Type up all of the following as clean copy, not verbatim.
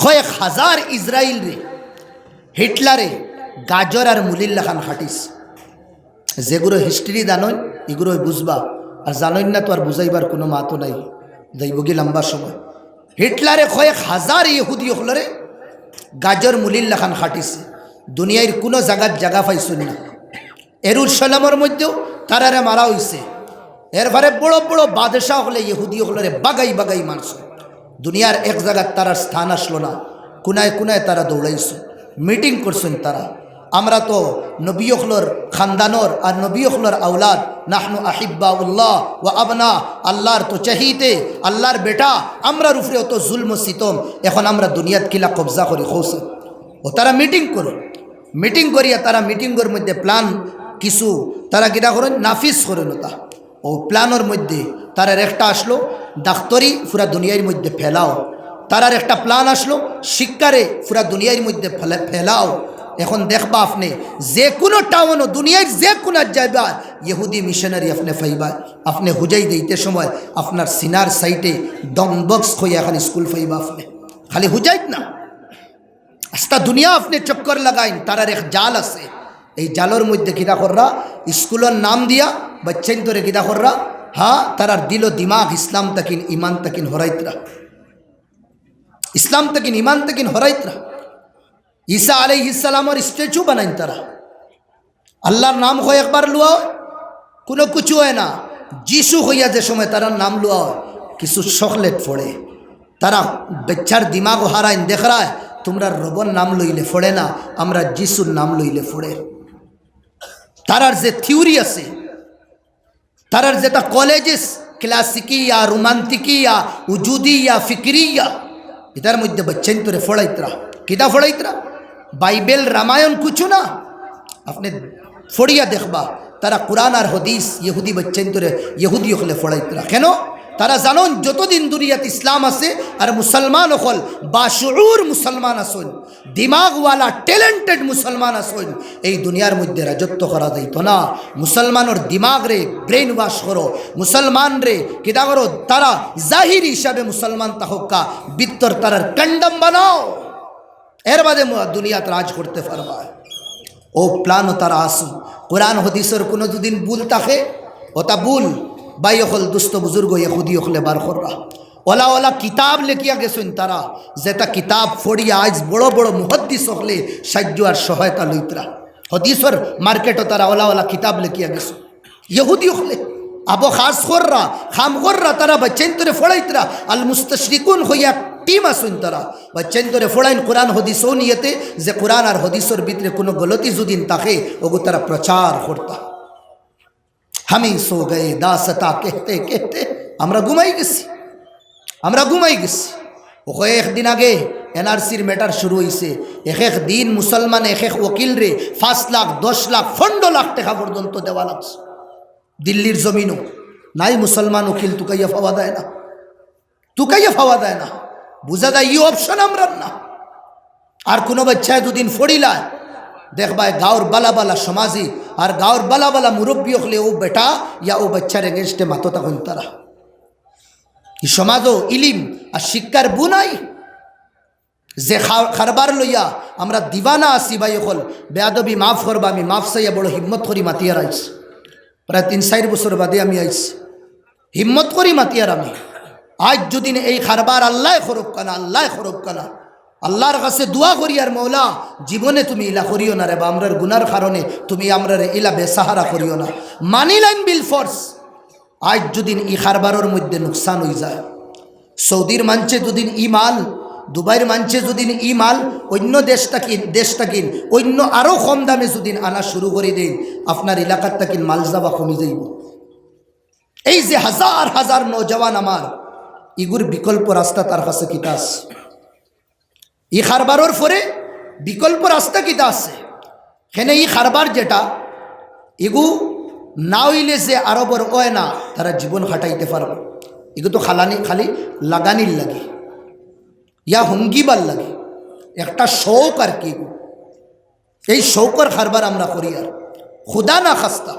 কয়েক হাজার ইসরায়েল রে হিটলারে গাজর আর মুলিল্লা খান খাটিস। যেগুলো হিস্ট্রি জানই এগুলো বুঝবা, আর জানই না তো আর বুঝাইবার কোনো মাতো নাই, যাইবগি লম্বা সময়। হিটলারে কয়েক হাজার ইহুদি হলরে গাজর মুলিল্লা খান খাটিছে। দুনিয়ার কোনো জায়গার জায়গা পাইছেন না। এরুসালামের মধ্যেও তারারে মারা হইছে। এরপরে বড় বড় বাদশাহ হলে ইহুদি হলরে বাগাই বাগাই মারছে। দুনিয়ার এক জায়গার তারার স্থান আসলো না, কোনায় কোনায় তারা দৌড়াইছে, মিটিং করছেন তারা। আমরা তো নবী হলর খানদানর আর নবী হলর আউলাদ, নাহনু আহিব্বাউল্লাহ ওয়া আবনা, আল্লাহর তো চাহিতে, আল্লাহর বেটা, আমরার উপরে অত জুলম সিতম, এখন আমরা দুনিয়াত কিলা কবজা করি খৌসে। ও তারা মিটিং করো, মিটিং করিয়া তারা মিটিংয়ের মধ্যে প্ল্যান কিছু তারা কিনা করেন নাফিস করেন। তা ও প্ল্যানের মধ্যে তারার একটা আসলো ডাক্তারি পুরা দুনিয়ার মধ্যে ফেলাও। তারার একটা প্ল্যান আসলো শিক্ষারে পুরা দুনিয়ার মধ্যে ফেলাও। এখন দেখবা আপনি যে কোনো টাউন দুনিয়ার যে কোনো যাইবা ইহুদি মিশনারি আপনি ফাইবা। আপনি হুজাই দিতে সময় আপনার সিনার সাইটে ডংবক্স হইয়া খালি স্কুল ফাইবা। আপনি খালি হুজাইত না, আস্তা দুনিয়া আপনি চক্কর লাগাইন। তারার এক জাল আছে, এই জালের মধ্যে কিনা কররা স্কুলের নাম দিয়া বাচ্চাইন তোরে কিনা কররা, হ্যাঁ তারার দিল দিমাগ ইসলাম তাকিন ইমান তাকিন হরাইতরা, ইসলাম তাকিন ইমান তাকিন হরাইতরা। ঈসা আলাইহিস সালামের স্ট্যাচু বানাইন তারা, আল্লাহর নাম হয় একবার লুয়া কোনো কিছু হয় না। যিশু হইয়া যে সময় তারার নাম লুয়া কিছু চকলেট ফোড়ে, তারা বেচ্চার দিমাগ হারাইন দেখ রায় তোমরা রবর নাম লইলে ফোড়ে না, আমরা যিশুর নাম লইলে ফোড়ে। তারার যে থিওরি আছে, তারার যেটা কলেজেস ক্লাসিকিয়া রোমান্টিকিয়া উজুদিয়া ফিক্রিয়া, এটার মধ্যে বাচ্চাইন তোরে ফোড়াইতরা। কিতা ফোড়াইতরা? বাইবেল রামায়ণ কিছু না, আপনি ফড়িয়া দেখবা তারা কোরআন আর হদিস ইহুদি বাচ্চাইন তোরে ইহুদি হলে ফোড়াইতরা। কেন? তারা জানন যতদিন দুনিয়াত ইসলাম আছে আর মুসলমান হল বাশুর মুসলমান আসন, দিমাগওয়ালা ট্যালেন্টেড মুসলমান আসন, এই দুনিয়ার মধ্যে রাজত্ব করা যাইত না। মুসলমানের দিমাগ রে ব্রেন ওয়াশ করো, মুসলমান রে কিতা করো, তারা জাহির হিসাবে মুসলমান তাহকা বিত্তর তারার কন্ডম বানাও, এর বাদে দুনিয়াত রাজ করতে পারবা। ও প্ল্যানও তারা আসুন। কোরআন হদিসের কোনো দুদিন ভুল থাকে ওটা ভুল বাই হল দুস্থ বুজুর্গ ইহুদি হলে বার কররা। ওলা ওলা কিতাব লেখিয়া গেছেন তারা, যেটা কিতাব ফড়িয়া আজ বড় বড় মুহাদ্দিস হলে সাহায্য আর সহায়তা লইতরা। হদিসর মার্কেটও তারা ওলা ওলা কিতাব লেখিয়া গেছে ইহুদি হলে। আবো খাস কররা খাম কররা তারা বাচ্চাইন তোরে ফড়াইতরা। আল মুস্তাশরিকুন হইয়া টিম আসুন তারা বাচ্চাইন তোরে ফড়াইন কোরআন হদিসও নিয়েতে, যে কোরআন আর হদিসের ভিতরে কোনো গলতি যদিন থাকে ওগু তারা প্রচার করতা। আমি সো গে দাসতা কেহতে কেহতে আমরা ঘুমাই গেছি, আমরা ঘুমাই গেছি। ও একদিন আগে এনআরসির ম্যাটার শুরু হয়েছে, এক এক দিন মুসলমান এক এক ওকিল রে 5 লাখ 10 লাখ 15 লাখ টাকা পর্যন্ত দেওয়া লাগছে। দিল্লির জমিনও নাই মুসলমান উকিল তুকাইয়া ফাওয়া দেয় না, তুকাইয়া ফাওয়া দেয় না। বুঝা যায় এই অপশন আমরা না। আর কোনো বাচ্চায় দুদিন ফড়িলায় দেখবা গাঁর বালা বালা সমাজি আর গাঁর বালা বালা মুরব্বী হলে ও বেটা ইয়া ও বাচ্চার এগেনস্টে মাতো তখন তারা এই সমাজও ইলিম আর শিক্ষার বুনাই যে খারবার লইয়া আমরা দিবানা আসি ভাই হল বেয়াদবি মাফ করবা, আমি মাফ চাইয়া বড় হিম্মত করি মাতিয়ার আইস। প্রায় 3-4 বছর বাদে আমি আইস, হিম্মত করি মাতিয়ার আমি। আজ যদি এই খারবার আল্লাহ খরব কানা, আল্লাহ খরব কানা, আল্লাহর কাছে দোয়া করি আর মৌলা জীবনে তুমি ইলা করিও না রে, বা আমরার গুনার কারণে তুমি আমরা ইলা বেসাহারা করিও না, মানিলাইন বিল ফোর্স। আজ যদি ই খারবারের মধ্যে নুকসান হয়ে যায়, সৌদির মানছে দুদিন ই মাল, দুবাইয়ের মানছে যদিন ই মাল অন্য দেশটা কিন অন্য আরও কম দামে যদি আনা শুরু করে দেন, আপনার এলাকার তাকিন মাল যাওয়া কমে যাইব। এই যে হাজার হাজার নৌজওয়ান আমার ইগুর বিকল্প রাস্তা তার কাছে কিতা আছে? ই খারবারের পরে বিকল্প রাস্তা কিতা আছে? এখানে ই খারবার যেটা এগু না হইলে যে আরবর ওয় না তারা জীবন খাটাইতে পারবে। এগু তো খালি লাগানির লাগে ইয়া হুঙ্গিবার লাগে, একটা শৌক আর কি। এই শৌকর খারবার আমরা করি আর খুদা না খাস্তা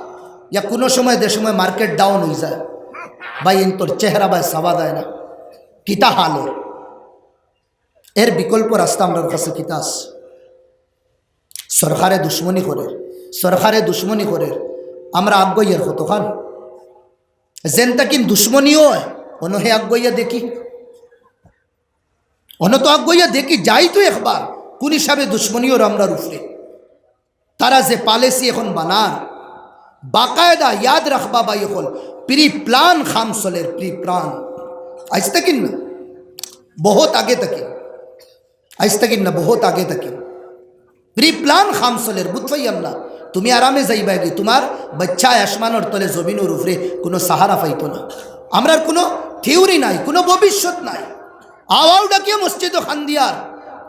ইয়া কোনো সময় দে সময় মার্কেট ডাউন হয়ে যায় ভাই, তোর চেহারা ভাই সাবা দেয় না, কিতা হাল ওর এর বিকল্প রাস্তা আমার কাছে কিতাস সরকারে দুশ্মনী করে, সরকারে দুশ্মনী করে আমরা আগ্গইয়ের হতো খান যেন তাকিন দুশ্মনীও অনহে আগ্গইয়া দেখি, অন তো আগ্গইয়া দেখি যাই তো একবার কোন হিসাবে দুশ্মনীও আমরা রুফরে তারা যে পালেসি এখন বানার বাকায়দা ইয়াদ রাখবা বাই হল প্রি প্লান খামসলের প্রি প্লান আজ তকিন না বহুত আগে তকিন, আজ তকিন না বহুত আগে তকিন প্রি প্লান খামসলের বুঝবাই না। তুমি আরামে যাইবাগি, তোমার বাচ্চা আসমানোর তলে জমিনের উপরে কোনো সাহারা পাইতো না। আমরার কোনো থিওরি নাই, কোনো ভবিষ্যৎ নাই। আওয়াও ডাকিয়ে মসজিদ খান দিয়ার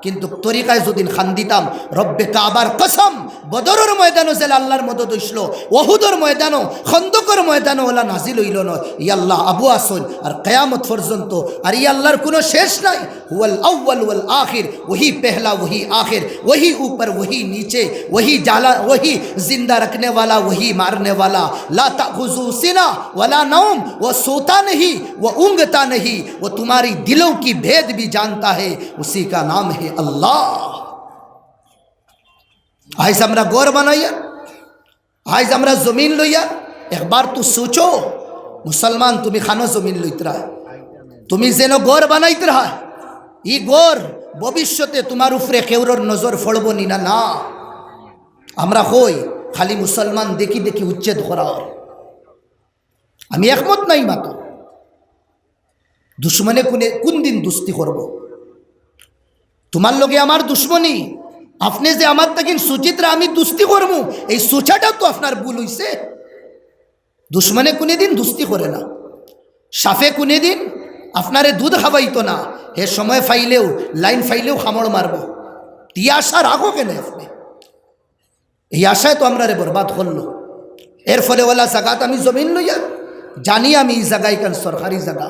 কিন্তু তরিকায় যদিন খান দিতাম রব্বে কাবার কসম বদরের ময়দানও যে আল্লাহর মদদ হইছিল, ওহুদের ময়দানও খন্দকের ময়দানও ওলা নাজিল হইল না। ইয়াল্লাহ আবু আসন আর কিয়ামত পর্যন্ত আর ইয়াল্লাহর কোনো শেষ নাই। হুয়াল আউয়াল ওয়াল আখির, वही पहला वही आखिर, वही ऊपर वही नीचे, वही जाला वही जिंदा रखने वाला वही मारने वाला। ला ताखुजू सिना वला नौम, वो सोता नहीं वो ऊँगता नहीं, वो तुम्हारी दिलों की भेद भी जानता है, उसी का नाम है अल्लाह। आज हमरा गौर बनाइया, आज हमरा जमीन लइया। एक बार तू सोचो मुसलमान तुम्हें खानो जमीन लइत रहा, तुम्हें जेनो गौर बनाइत रहा ই গোর ভবিষ্যতে তোমার উপরে কেউর নজর ফড়ব নি না। না আমরা হই খালি মুসলমান দেখি দেখি উচ্ছেদ করার। আমি একমত নাই মাতো দুশ্মনে কোন দিন দুস্তি করব? তোমার লগে আমার দুশ্মনী, আপনি যে আমার তাকিন সুচিত্রা আমি দুস্তি করবো এই সোচাটা তো আপনার ভুল হইছে। দুশ্মনে কোনে দিন দুস্তি করে না, সাফে কোনে দিন আপনারে দুধ খাবাইতো না, হে সময় ফাইলেও লাইন ফাইলেও খামড় মারব। ই আশা রাখো কেন আপনি? এই আশায় তো আমরা রে বরবাদ করলো। এর ফলে ওলা জায়গাত আমি জমিন লইয়া জানি আমি এই জায়গায় কান সরকারি জায়গা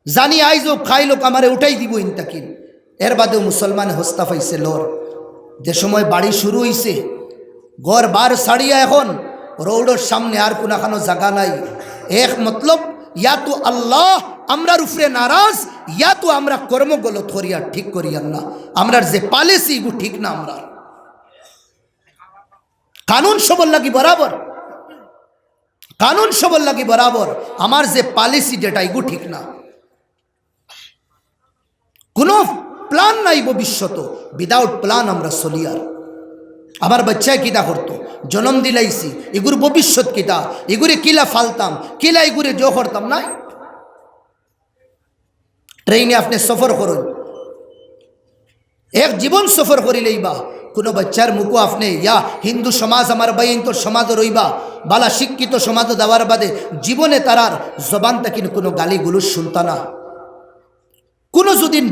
জানি আইজ খাই লোক আমারে উঠাই দিব ইনতাকিন। এর বাদেও মুসলমান হস্তা পাইছে লোর যে সময় বাড়ি শুরু হইছে ঘর বার ছাড়িয়া এখন রৌডের সামনে আর কোনাখানো জায়গা নাই। এক মতলব ইয়া তো আল্লাহ আমরার উপরে নারাজ, ইয়া তো আমরা কর্ম গলত করিয়া ঠিক করিয়া না। আমরার যে পালিসি এগু ঠিক না। আমরা কানুন সবল লাগি বরাবর, কানুন সবল লাগি বরাবর, আমার যে পালিসি যেটা এগু ঠিক না। কোনো প্ল্যান নাই ভবিষ্যৎ, উইদাউট প্ল্যান আমরা চলিয়ার। আমার বাচ্চায় কিতা করতো, জন্ম দিলাইছি এগুর ভবিষ্যৎ কিতা, এগুরে কিলা ফালতাম, কিলা এগুরে জো করতাম নাই। ট্রেনে আপনি সফর করুন, এক জীবন সফর করিলেই বা কোনো বাচ্চার মুখো আপনি ইয়া হিন্দু সমাজ আমার বাইন তোর সমাজও রইবা বালা শিক্ষিত সমাজও দেওয়ার বাদে জীবনে তারার জবান তাকিন কোনো গালি গুলুস শুনতা না। কোনো যদিন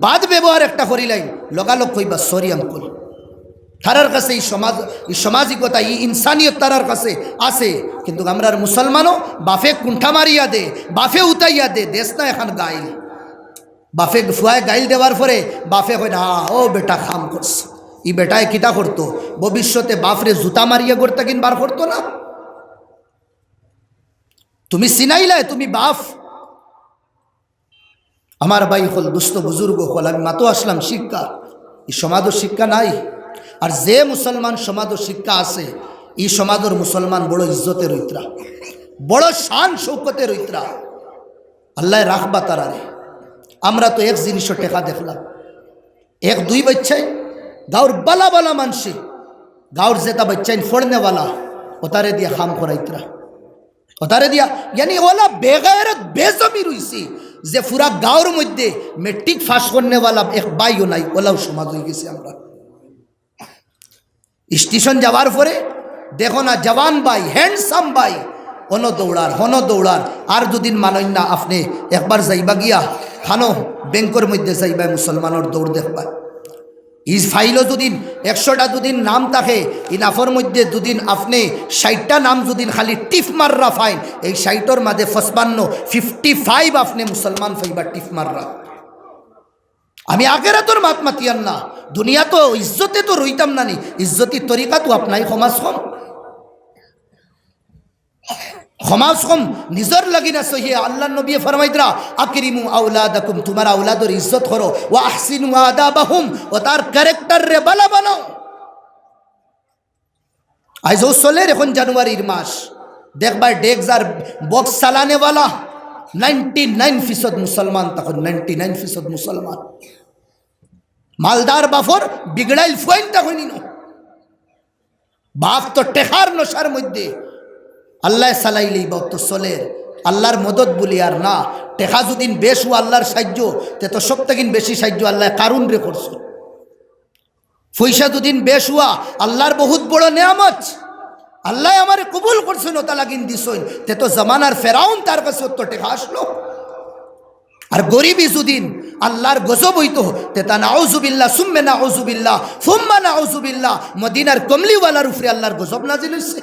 বাদ ব্যবহার একটা করিলাই লগালগ কইবা সরি আঙ্কুল। তারার কাছে এই সমাজ এই সামাজিকতা এই ইনসানিয়ত তারার কাছে আছে, কিন্তু আমরার মুসলমানও বাফে কুণ্ঠা মারিয়া দে, বাফে উতাইয়া দে, দেশ না এখন গাইল। বাফে ফুয়ায় গাইল দেওয়ার পরে বাফে কই না ও বেটা খাম করছে, ই বেটায় কিতা করতো ভবিষ্যতে বাফরে জুতা মারিয়া গড়তা কিন বার করতো না। তুমি সিনাইলাই তুমি বাফ। আমার ভাই হল দুস্থ বুজুর্গ হল আমি মাতো আসলাম শিক্ষা, এই সমাজের শিক্ষা নাই। আর যে মুসলমান সমাজের শিক্ষা আছে এই সমাজের মুসলমান বড় ইজ্জতের রইতরা, বড় শান শৌকতের রইতরা। আল্লাহ রাখবা তারারে। আমরা তো এক জিনিসও টেকা দেখলাম, এক দুই বাচ্চাই গাঁর বালা বালা মানসি গাঁর যেটা বাচ্চাইন ফোড়নেওয়ালা ওতারে দিয়া খাম করাইতরা, ওতারে দিয়া ইয়ানি ওলা বেগায়রত বেজমি রইছি যে পুরা গাঁর মধ্যে মেট্রিক ফাঁস করনেওয়ালা এক বাইও নাই, ওলাও সমাজ হয়ে গেছে। আমরা স্টেশন যাওয়ার পরে দেখো না জওয়ান ভাই হ্যান্ডসাম ভাই হন দৌড়ার আর দুদিন মানই না আপনি একবার যাইবা গিয়া খানো ব্যাংকের মধ্যে যাইবা মুসলমানের দৌড় দেখবা। ইস ফাইলও দুদিন 100টা দুদিন নাম থাকে ইনাফর মধ্যে দুদিন আপনি 60টা নাম দুদিন খালি টিফ মাররা ফাইন, এই 60টার মাঝে 55 আপনি মুসলমান ফাইবা টিফ মাররা। আমি আখেরাতর মাত মাতিয়ান না, দুনিয়া তো ইজ্জতে তো রইতাম না নি, ইজ্জতি তরিকা তো আপনাই সমাজ কম। ক্ষমাস কম নিজর লাগি না সহিয়ে আল্লাহ নবী ফরমাইতরা আকরিমু আওলাদাকুম, তোমার আওলাদর ইজ্জত করো, ওয়া আহসিনু আদাবাহুম, ও তার ক্যারেক্টার রে ভালো বানাও। আইজও চলে এখন জানুয়ারির মাস, দেখবার ডেক্স আর বক্স চালানেওয়ালা 99% মুসলমান, তখন 99% মুসলমান। মালদার বাফর বিগড়াইল ফুয়াইন তখন বাপ তো টেকার নশার মধ্যে আল্লাহ সালাইলেই বাপ তো চলে আল্লাহর মদত বলি আর না। টেকা যদিন বেশ ও আল্লাহর সাহায্য, তে তো সব থেকে বেশি সাহায্য আল্লাহ কারুন রে করছো। পয়সা যদিন বেশ হুয়া আল্লাহর বহুত বড় নেয়ামত, আল্লাহ আমার কবুল করছেন, ও তালাগিন দিছইন, তে তো জামানার ফেরাউন তার কাছে তো টেকা আসলো। আর গরিবী যদিন আল্লাহর গজব হইতো, তে তা নাউজুবিল্লাহ সুম্মে নাউজুবিল্লাহ সুম্মা নাউজুবিল্লাহ, মদিনার কমলিওয়ালার উপরে আল্লাহর গজব নাজিল হইছে।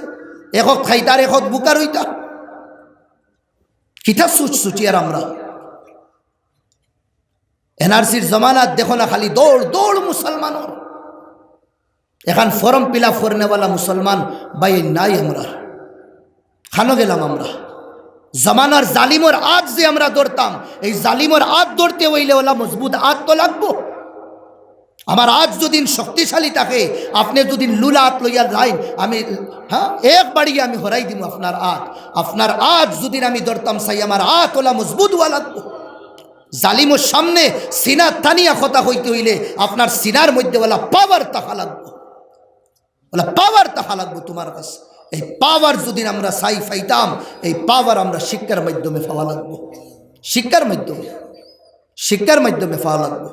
একক খাইতার একক বুকার হইতা, কিতা ছুটি। আর আমরা এনআরসির জমানাত দেখো না, খালি দৌড় দৌড় মুসলমানের। এখন ফর্ম ফিল আপ করনেওয়ালা মুসলমান বাই নাই। আমরা খানো গেলাম আমরা জমানার জালিমর আজ যে আমরা দৌড়তাম, এই জালিমর আজ দৌড়তে হইলে ওলা মজবুত আজ তো লাগবো। আমার আজ যদি শক্তিশালী থাকে, আপনি যদি লুলা আত লইয়া লাইন, আমি হ্যাঁ একবারই আমি হরাই দিব আপনার আত। আপনার আজ যদি আমি দৌড়তাম চাই, আমার আত ওলা মজবুত হওয়া লাগবো। জালিমর সামনে সিনা টানিয়া কথা হইতে হইলে আপনার সিনার মধ্যে ওলা পাওয়ার তাহা লাগবো, ওলা পাওয়ার তাহা লাগবো তোমার কাছে। এই পাওয়ার যদি আমরা চাই পাইতাম, এই পাওয়ার আমরা শিক্ষার মাধ্যমে পাওয়া লাগবো, শিক্ষার মাধ্যমে পাওয়া লাগবো।